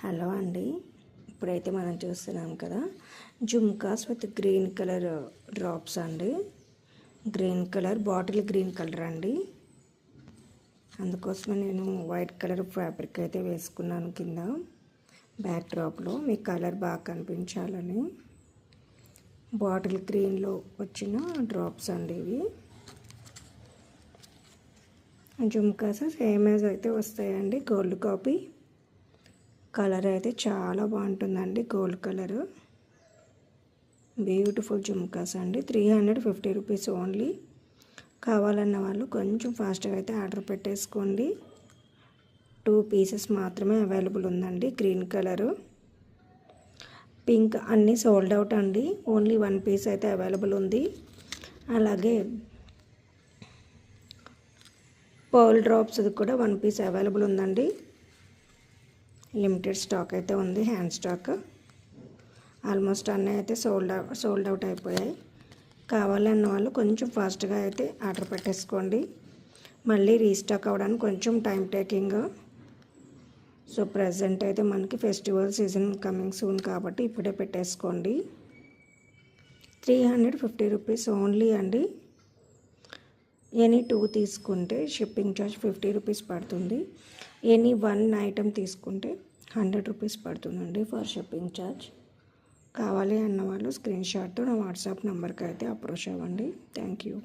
Hello అండి, ఇప్పుడైతే మనం చూస్తున్నాం కదా jhumkas with green colour drops అండి. Green colour, bottle green colour అండి. అందుకోసమే నేను వైట్ కలర్ ఫ్యాబ్రిక్ అయితే వేసుకున్నాను కింద బ్యాక్ డ్రాప్లో, మీ కలర్ బాగా కనిపించాలని. బాటిల్ గ్రీన్లో వచ్చిన డ్రాప్స్ అండి ఇవి. జుమ్కాస్ సేమ్ యాజ్ అయితే వస్తాయండి, గోల్డ్ కాపీ. కలర్ అయితే చాలా బాగుంటుందండి, గోల్డ్ కలరు. బ్యూటిఫుల్ జుమ్కాస్ అండి. 350 రూపీస్ ఓన్లీ. కావాలన్న వాళ్ళు కొంచెం ఫాస్ట్గా అయితే ఆర్డర్ పెట్టేసుకోండి. 2 పీసెస్ మాత్రమే అవైలబుల్ ఉందండి. గ్రీన్ కలరు, పింక్ అన్నీ సోల్డ్ అవుట్ అండి. ఓన్లీ 1 పీస్ అయితే అవైలబుల్ ఉంది. అలాగే పర్ల్ డ్రాప్స్ కూడా 1 పీస్ అవైలబుల్ ఉందండి. లిమిటెడ్ స్టాక్ అయితే ఉంది, హ్యాండ్ స్టాక్. ఆల్మోస్ట్ అన్నీ అయితే సోల్డ్ అవుట్ అయిపోయాయి. కావాలన్న వాళ్ళు కొంచెం ఫాస్ట్గా అయితే ఆర్డర్ పెట్టేసుకోండి. మళ్ళీ రీస్టాక్ అవ్వడానికి కొంచెం టైం టేకింగ్. సో ప్రజెంట్ అయితే మనకి ఫెస్టివల్ సీజన్ కమింగ్ సూన్ కాబట్టి ఇప్పుడే పెట్టేసుకోండి. 350 రూపీస్ ఓన్లీ అండి. ఎనీ 2 తీసుకుంటే షిప్పింగ్ ఛార్జ్ 50 రూపీస్ పడుతుంది. ఎనీ 1 ఐటమ్ తీసుకుంటే 100 రూపీస్ పడుతుందండి ఫర్ షిప్పింగ్ ఛార్జ్. కావాలి అన్న వాళ్ళు స్క్రీన్ షాట్తో నా వాట్సాప్ నెంబర్కి అయితే అప్రోచ్ అవ్వండి. Thank you.